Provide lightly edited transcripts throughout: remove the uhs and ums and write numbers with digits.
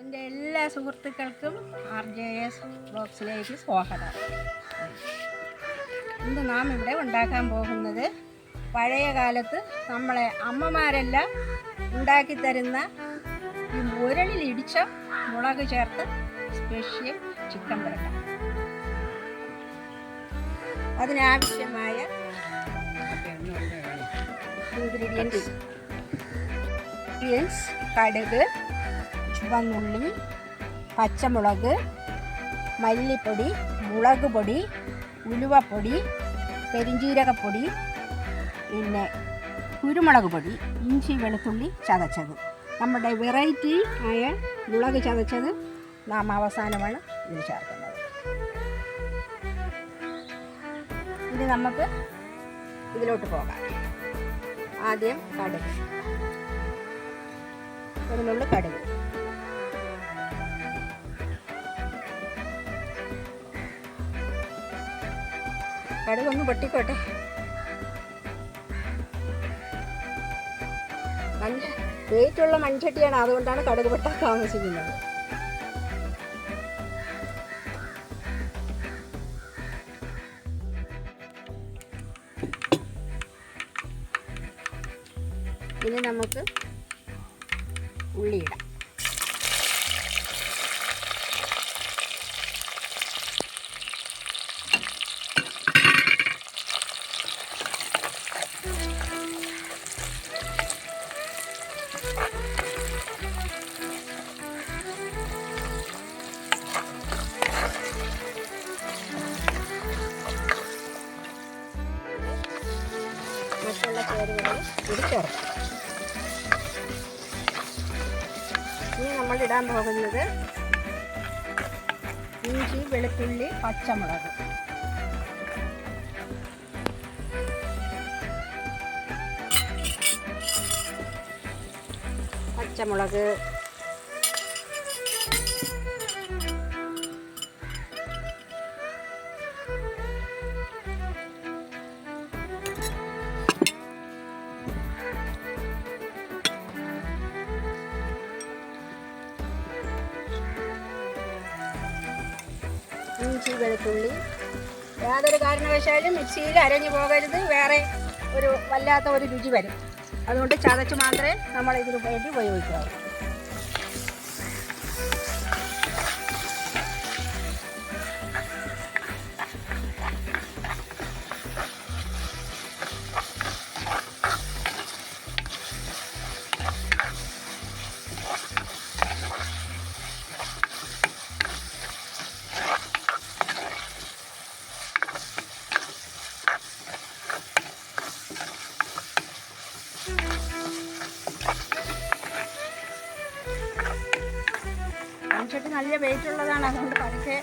എൻ്റെ എല്ലാ സുഹൃത്തുക്കൾക്കും RJS ബോക്സിലേക്ക് സ്വാഗതം. ഇന്ന് നാം ഇവിടെ ഉണ്ടാക്കാൻ പോകുന്നത് പഴയ കാലത്ത് നമ്മളെ അമ്മമാരെല്ലാം ഉണ്ടാക്കി തരുന്ന ഈ ഉരലിൽ ഇടിച്ച മുളക് ചേർത്ത് സ്പെഷ്യൽ ചിക്കൻ പുരട്ട. അതിനാവശ്യമായ ഇൻഗ്രീഡിയൻസ്: കടുക്, ചുവന്നുള്ളി, പച്ചമുളക്, മല്ലിപ്പൊടി, മുളക് പൊടി, ഉലുവപ്പൊടി, പെരിഞ്ജീരകപ്പൊടി, പിന്നെ കുരുമുളക് പൊടി, ഇഞ്ചി വെളുത്തുള്ളി ചതച്ചത്. നമ്മുടെ വെറൈറ്റി ആയ മുളക് ചതച്ചത് നാം അവസാനമാണ് ഇതിൽ ചേർക്കുന്നത്. ഇനി നമുക്ക് ഇതിലോട്ട് പോകാം. ആദ്യം കടുക്, ഒരു നുള്ളു കടുക്, കടുകൊന്ന് പൊട്ടിക്കോട്ടെ. വെയിറ്റുള്ള മൺചട്ടിയാണ്, അതുകൊണ്ടാണ് കടുക് പൊട്ടാൻ താമസിക്കുന്നത്. ഇനി നമുക്ക് ഉള്ളിയിടാം. മറ്റുള്ള ചേരുവകൾ കൂടി ചേർക്കാം. ഇനി നമ്മൾ ഇടാൻ പോകുന്നത് ഇഞ്ചി, വെളുത്തുള്ളി, പച്ചമുളക്. പച്ചമുളക്, ഇഞ്ചി, വെളുത്തുള്ളി യാതൊരു കാരണവശാലും മിക്സിയിൽ അരഞ്ഞു പോകരുത്. വേറെ ഒരു വല്ലാത്ത ഒരു രുചി വരും. അതുകൊണ്ട് ചതച്ച് മാത്രമേ നമ്മൾ ഇതിന് വേണ്ടി ഉപയോഗിക്കാവൂ. മൺചട്ടി നല്ല വെയിറ്റ് ഉള്ളതാണ്, അതുകൊണ്ട് പതുക്കെ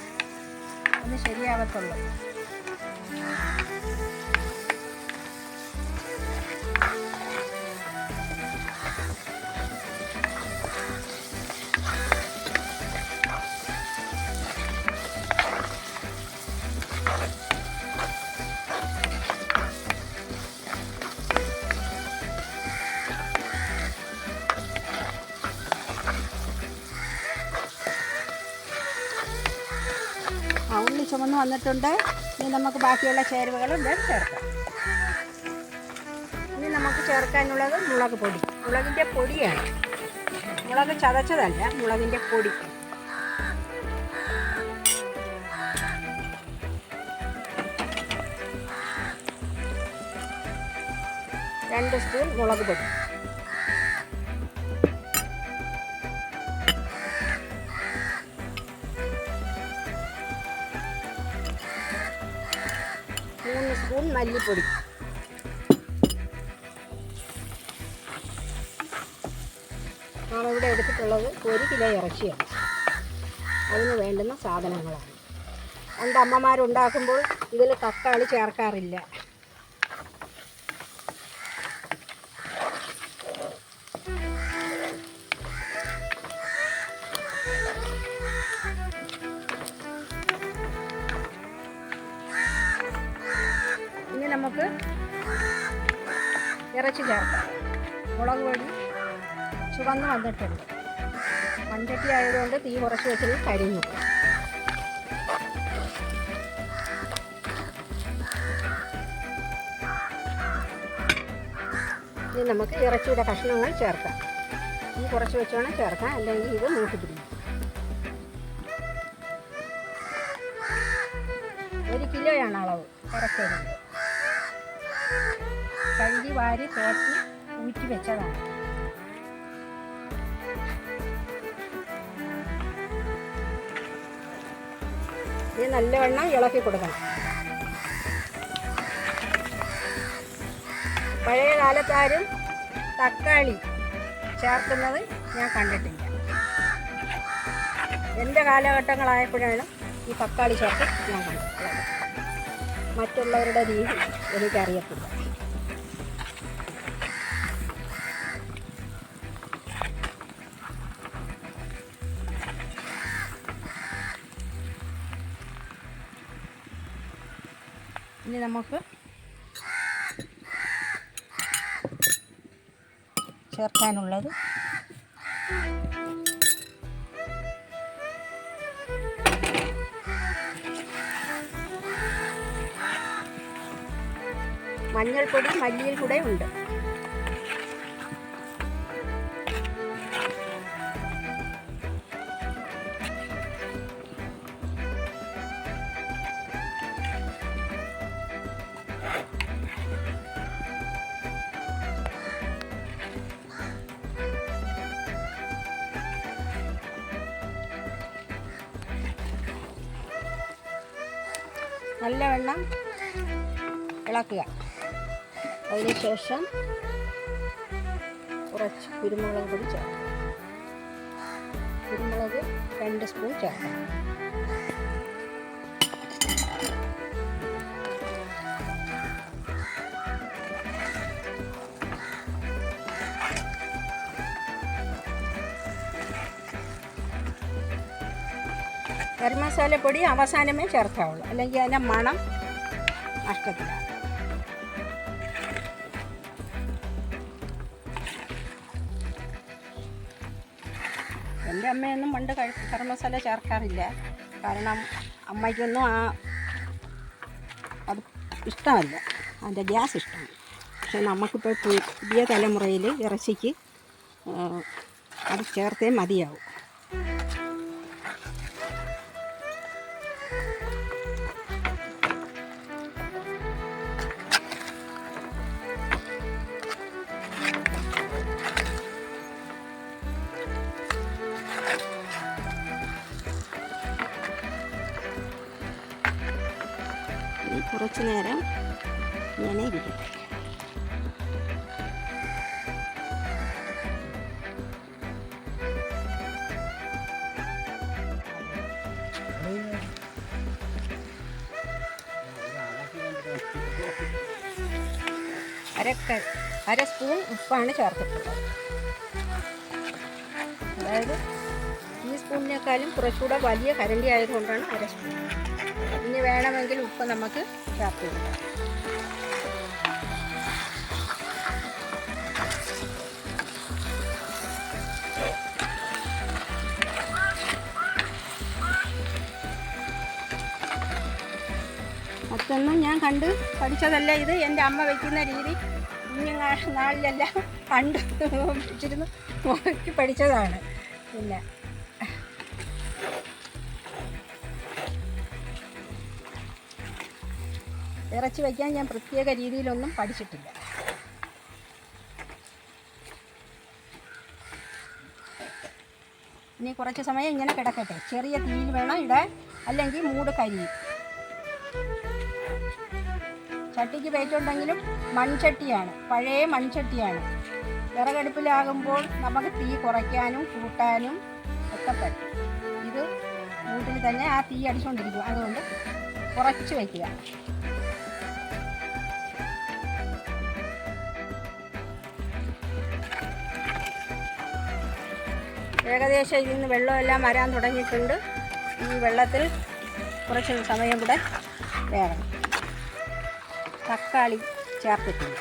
ഒന്ന് ശരിയാവത്തുള്ളൂ. ഉള്ളി ചുമന്ന് വന്നിട്ടുണ്ട്. ഇനി നമുക്ക് ബാക്കിയുള്ള ചേരുവകളും ചേർക്കാം. ഇനി നമുക്ക് ചേർക്കാനുള്ളത് മുളക് പൊടി. മുളകിൻ്റെ പൊടിയാണ്, മുളക് ചതച്ചതല്ല, മുളകിൻ്റെ പൊടി. രണ്ട് സ്പൂൺ മുളക് പൊടി, മൂന്ന് സ്പൂൺ മല്ലിപ്പൊടി, ഞാനിവിടെ എടുത്തിട്ടുള്ളത് 1 കിലോ ഇറച്ചിയാണ്. അതിന് വേണ്ടുന്ന സാധനങ്ങളാണ്. എൻ്റെ അമ്മമാരുണ്ടാക്കുമ്പോൾ ഇതിൽ തക്കാളി ചേർക്കാറില്ല. ഇനി നമുക്ക് ഇറച്ചി ചേർക്കാം. മുളക് പൊടി ചുവന്ന് വന്നിട്ടുണ്ട്. മൺചട്ടി ആയതുകൊണ്ട് തീ കുറച്ച് വെച്ചത് കരിഞ്ഞു. ഇനി നമുക്ക് ഇറച്ചിയുടെ കഷ്ണങ്ങൾ ചേർക്കാം. ഈ കുറച്ച് വെച്ച് വേണം ചേർക്കാം, അല്ലെങ്കിൽ ഇത് മൂട്ടി പിടിക്കും. 1 കിലോയാണ് അളവ് ഇറച്ചിയത്. കഴുകി വാരി തോറ്റി ഊറ്റി വെച്ചതാണ്. ഇത് നല്ലവണ്ണം ഇളക്കി കൊടുക്കണം. പഴയ കാലത്താരും തക്കാളി ചേർക്കുന്നത് ഞാൻ കണ്ടിട്ടില്ല. എൻ്റെ കാലഘട്ടങ്ങളായപ്പോഴാണ് ഈ തക്കാളി ചേർത്ത് ഞാൻ കണ്ടിട്ടുള്ളത്. മറ്റുള്ളവരുടെ രീതി എനിക്കറിയത്തില്ല. ഇനി നമുക്ക് ചേർക്കാനുള്ളത് മഞ്ഞൾപ്പൊടി മല്ലിയിൽ കൂടെ ഉണ്ട്. നല്ലവണ്ണം ഇളക്കുക. അതിനുശേഷം കുറച്ച് കുരുമുളക് പൊടി ചേർക്കുക. കുരുമുളക് 2 സ്പൂൺ ചേർക്കണം. ഗരം മസാലപ്പൊടി അവസാനമേ ചേർക്കാവുള്ളൂ, അല്ലെങ്കിൽ അതിൻ്റെ മണം നഷ്ടത്തിലാണ്. എൻ്റെ അമ്മയൊന്നും പണ്ട് ഗരം മസാല ചേർക്കാറില്ല. കാരണം അമ്മയ്ക്കൊന്നും അത് ഇഷ്ടമല്ല, അതിൻ്റെ ഗ്യാസ് ഇഷ്ടമാണ്. പക്ഷെ നമുക്കിപ്പോൾ പുതിയ തലമുറയിൽ ഇറച്ചിക്ക് അത് ചേർത്തേ മതിയാവും. കുറച്ച് നേരം ഇങ്ങനെ ഇരിക്കട്ടെ. അര സ്പൂൺ ഉപ്പാണ് ചേർത്തിട്ടുള്ളത്. അതായത് ഈ സ്പൂണിനേക്കാളും കുറച്ചുകൂടെ വലിയ കരണ്ടി ആയതുകൊണ്ടാണ് അര സ്പൂൺ. ഇനി വേണമെങ്കിൽ ഉപ്പ് നമുക്ക് ചേർത്ത് കൊടുക്കാം. മൊത്തമൊന്നും ഞാൻ കണ്ട് പഠിച്ചതല്ല ഇത്. എൻ്റെ അമ്മ വയ്ക്കുന്ന രീതി നാളിലെല്ലാം കണ്ട് പഠിച്ചിരുന്നു, നോക്കി പഠിച്ചതാണ്. പിന്നെ ഇറച്ചി വയ്ക്കാൻ ഞാൻ പ്രത്യേക രീതിയിലൊന്നും പഠിച്ചിട്ടില്ല. ഇനി കുറച്ച് സമയം ഇങ്ങനെ കിടക്കട്ടെ. ചെറിയ തീയിൽ വേണം ഇടാൻ, അല്ലെങ്കിൽ മൂട് കരിയും. ചട്ടിക്ക് വെയിറ്റുണ്ടെങ്കിലും മൺചട്ടിയാണ്, പഴയ മൺചട്ടിയാണ്. വിറകടുപ്പിലാകുമ്പോൾ നമുക്ക് തീ കുറയ്ക്കാനും കൂട്ടാനും ഒക്കെ പറ്റും. ഇത് വീട്ടിൽ തന്നെ ആ തീ അടിച്ചുകൊണ്ടിരിക്കും, അതുകൊണ്ട് കുറച്ച് വയ്ക്കുക. ഏകദേശം ഇതിൽ നിന്ന് വെള്ളമെല്ലാം വരാൻ തുടങ്ങിയിട്ടുണ്ട്. ഈ വെള്ളത്തിൽ കുറച്ച് സമയം കൂടെ വേണം. തക്കാളി ചേർത്തിട്ടുണ്ട്.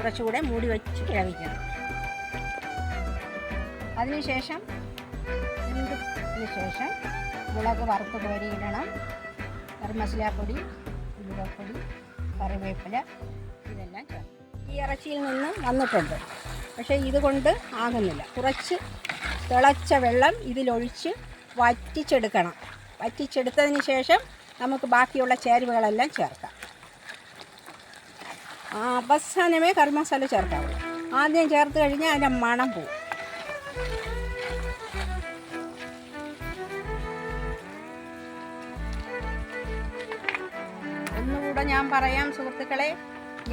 കുറച്ചുകൂടെ മൂടി വെച്ച് വേവിക്കണം. അതിനുശേഷം ശേഷം മുളക് വറുത്ത് കോരിയിടണം. ഗരം മസാലപ്പൊടി, ഉലുവപ്പൊടി, കറിവേപ്പില ഇതെല്ലാം ചേർക്കും. ഈ ഇറച്ചിയിൽ നിന്ന് വന്നിട്ടുണ്ട്, പക്ഷേ ഇതുകൊണ്ട് ആകുന്നില്ല. കുറച്ച് തിളച്ച വെള്ളം ഇതിലൊഴിച്ച് വറ്റിച്ചെടുക്കണം. വറ്റിച്ചെടുത്തതിന് ശേഷം നമുക്ക് ബാക്കിയുള്ള ചേരുവകളെല്ലാം ചേർക്കാം. അവസാനമേ കറി മസാല ചേർക്കാവുള്ളൂ. ആദ്യം ചേർത്ത് കഴിഞ്ഞാൽ അതിൻ്റെ മണം പോവും. ഒന്നുകൂടെ ഞാൻ പറയാം സുഹൃത്തുക്കളെ,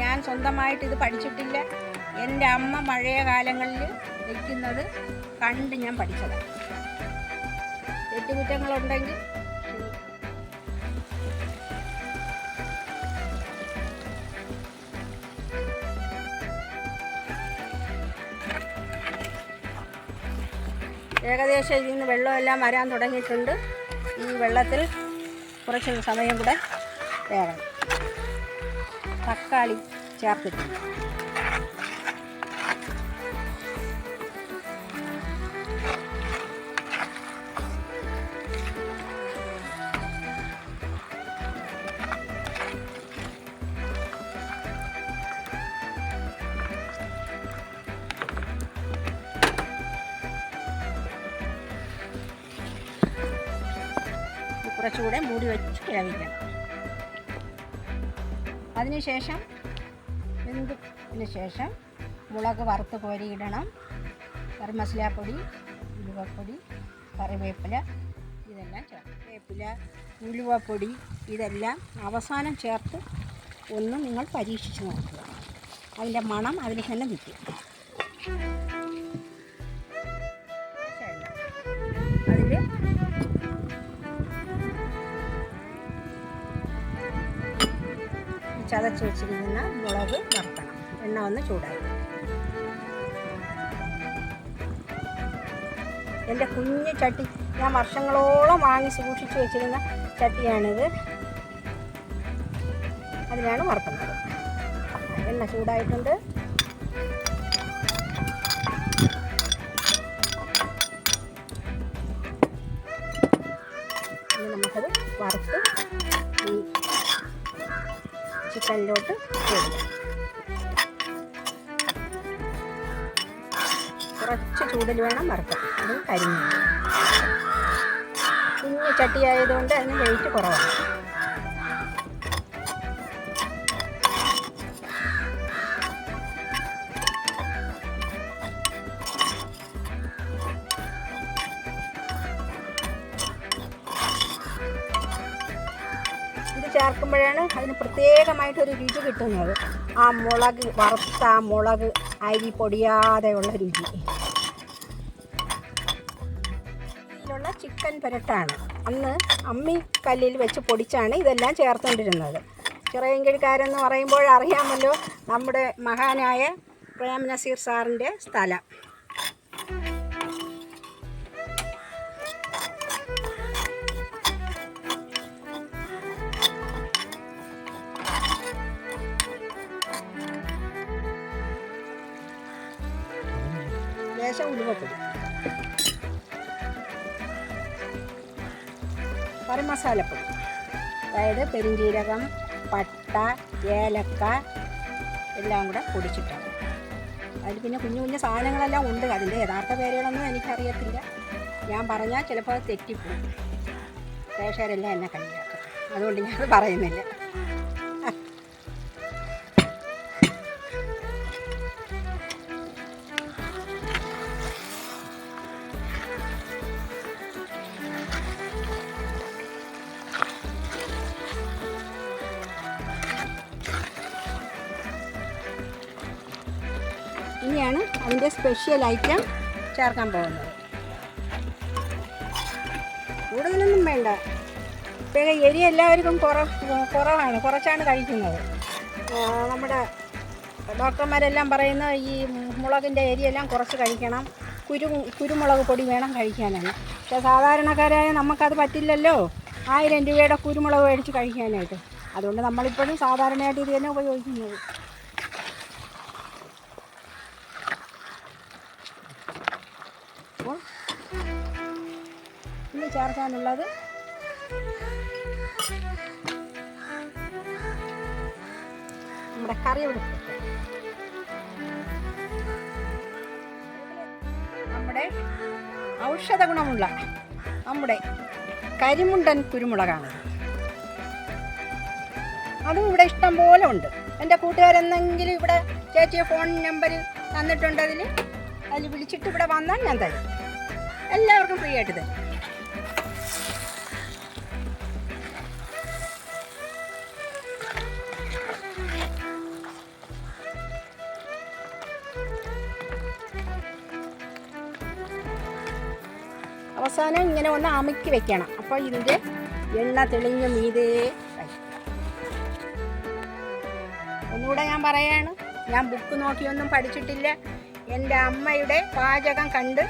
ഞാൻ സ്വന്തമായിട്ട് ഇത് പഠിച്ചിട്ടില്ല. എൻ്റെ അമ്മ പഴയ കാലങ്ങളിൽ വയ്ക്കുന്നത് കണ്ട് ഞാൻ പഠിച്ചതാണ്. തെറ്റുകുറ്റങ്ങളുണ്ടെങ്കിൽ ഏകദേശം ഇതിൽ നിന്ന് വെള്ളമെല്ലാം വരാൻ തുടങ്ങിയിട്ടുണ്ട്. ഈ വെള്ളത്തിൽ കുറച്ച് സമയം കൂടെ വേണം. തക്കാളി ചേർത്തിട്ടുണ്ട്. കുറച്ചുകൂടെ മൂടി വെച്ച് വേവിക്കണം. അതിനുശേഷം ശേഷം മുളക് വറുത്ത് കോരിയിടണം. ഗരം മസാലപ്പൊടി, ഉലുവപ്പൊടി, കറിവേപ്പില ഇതെല്ലാം ചേർത്ത് വേപ്പില, ഉലുവപ്പൊടി ഇതെല്ലാം അവസാനം ചേർത്ത് ഒന്ന് നിങ്ങൾ പരീക്ഷിച്ച് നോക്കുക. അതിൻ്റെ മണം അതിൽ തന്നെ നിൽക്കും. അതിൽ ചതച്ച് വെച്ചിരിക്കുന്ന മുളക് വറുക്കണം. എണ്ണ ഒന്ന് ചൂടായി. എൻ്റെ കുഞ്ഞ് ചട്ടി, ഞാൻ വർഷങ്ങളോളം വാങ്ങി സൂക്ഷിച്ച് വെച്ചിരുന്ന ചട്ടിയാണിത്. അതിലാണ് വറുക്കുന്നത്. എണ്ണ ചൂടായിട്ടുണ്ട്. ഇനി നമുക്കത് വറുത്ത് ഈ ചിക്കനിലോട്ട് ഇടുക. കുറച്ച് ചൂടിൽ വേണം വറുക്കാൻ. അത് കരിഞ്ഞു. കുഞ്ഞ് ചട്ടിയായതുകൊണ്ട് അതിന് വെയിറ്റ് കുറവാണ്. ചേർക്കുമ്പോഴാണ് അതിന് പ്രത്യേകമായിട്ടൊരു രുചി കിട്ടുന്നത്. ആ മുളക് വറുത്ത ആ മുളക് അരി പൊടിയാതെയുള്ള രുചി. ഇതിലുള്ള ചിക്കൻ പുരട്ടാണ്. അന്ന് അമ്മിക്കല്ലിൽ വെച്ച് പൊടിച്ചാണ് ഇതെല്ലാം ചേർത്തുകൊണ്ടിരുന്നത്. ചിറയൻകീഴ്ക്കാരെന്ന് പറയുമ്പോൾ അറിയാമല്ലോ, നമ്മുടെ മഹാനായ പ്രേം നസീർ സാറിൻ്റെ സ്ഥലം. ലേശം ഉലുവപ്പൊടി, കറി മസാലപ്പൊടി, അതായത് പെരുംജീരകം, പട്ട, ഏലക്ക എല്ലാം കൂടെ പൊടിച്ചിട്ടാണ്. അതിൽ പിന്നെ കുഞ്ഞു കുഞ്ഞു സാധനങ്ങളെല്ലാം ഉണ്ട്. അതിൻ്റെ യഥാർത്ഥ പേരുകളൊന്നും എനിക്കറിയത്തില്ല. ഞാൻ പറഞ്ഞാൽ ചിലപ്പോൾ അത് തെറ്റിപ്പോകും. പ്രേക്ഷകരെല്ലാം എന്നെ കളിയാക്കും. അതുകൊണ്ട് ഞാനത് പറയുന്നില്ല. ഇനിയാണ് അതിൻ്റെ സ്പെഷ്യൽ ഐറ്റം ചേർക്കാൻ പോകുന്നത്. കൂടുതലൊന്നും വേണ്ട. ഇപ്പം എരി എല്ലാവർക്കും കുറവാണ്, കുറച്ചാണ് കഴിക്കുന്നത്. നമ്മുടെ ഡോക്ടർമാരെല്ലാം പറയുന്ന ഈ മുളകിൻ്റെ എരിയെല്ലാം കുറച്ച് കഴിക്കണം, കുരുമുളക് പൊടി വേണം കഴിക്കാനാണ്. പക്ഷേ സാധാരണക്കാരായ നമുക്കത് പറ്റില്ലല്ലോ, 1000 രൂപയുടെ കുരുമുളക് മേടിച്ച് കഴിക്കാനായിട്ട്. അതുകൊണ്ട് നമ്മളിപ്പോഴും സാധാരണയായിട്ട് ഇത് തന്നെ ഉപയോഗിക്കുന്നത്. ചേർക്കാനുള്ളത് നമ്മുടെ കറിവേപ്പില, നമ്മുടെ ഔഷധ ഗുണമുള്ള നമ്മുടെ കരിമുണ്ടൻ കുരുമുളകാണ്. അതും ഇവിടെ ഇഷ്ടം പോലെ ഉണ്ട്. എൻ്റെ കൂട്ടുകാരെന്തെങ്കിലും ഇവിടെ ചേച്ചിയെ ഫോൺ നമ്പർ തന്നിട്ടുണ്ട്, അതിൽ വിളിച്ചിട്ട് ഇവിടെ വന്നാൽ ഞാൻ തരും. എല്ലാവർക്കും ഫ്രീ ആയിട്ട് തരും. അവസാനം ഇങ്ങനെ ഒന്ന് അമുക്കി വെക്കണം. അപ്പോൾ ഇതിൻ്റെ എണ്ണ തെളിഞ്ഞ മീതേ. ഒന്നുകൂടെ ഞാൻ പറയാണ്, ഞാൻ ബുക്ക് നോക്കിയൊന്നും പഠിച്ചിട്ടില്ല. എൻ്റെ അമ്മയുടെ പാചകം കണ്ട്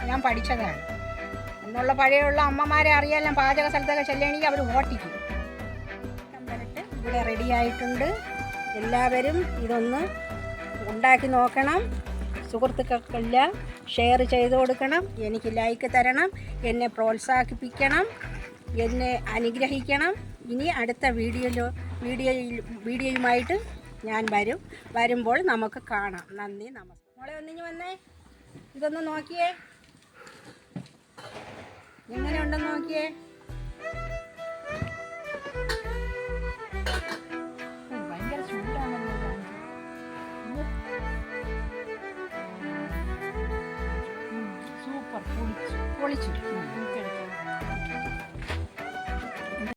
ഞാൻ പഠിച്ചതാണ്. എന്നുള്ള പഴയുള്ള അമ്മമാരെ അറിയാമെല്ലാം, പാചക സ്ഥലത്തൊക്കെ ചെല്ലണമെങ്കിൽ അവർ ഓട്ടിക്കും. വരട്ട് ഇവിടെ റെഡി ആയിട്ടുണ്ട്. എല്ലാവരും ഇതൊന്ന് ഉണ്ടാക്കി നോക്കണം. സുഹൃത്തുക്കൾക്കെല്ലാം ഷെയർ ചെയ്ത് കൊടുക്കണം. എനിക്ക് ലൈക്ക് തരണം, എന്നെ പ്രോത്സാഹിപ്പിക്കണം, എന്നെ അനുഗ്രഹിക്കണം. ഇനി അടുത്ത വീഡിയോയുമായിട്ട് ഞാൻ വരുമ്പോൾ നമുക്ക് കാണാം. നന്ദി, നമസ്കാരം. മോളെ ഒന്നിഞ്ഞ് വന്നേ, ഇതൊന്ന് നോക്കിയേ, എങ്ങനെ ഉണ്ടെന്ന് നോക്കിയേ. ഭയങ്കര ചൂടാണല്ലോ. സൂപ്പർ, പൊളിച്ചു.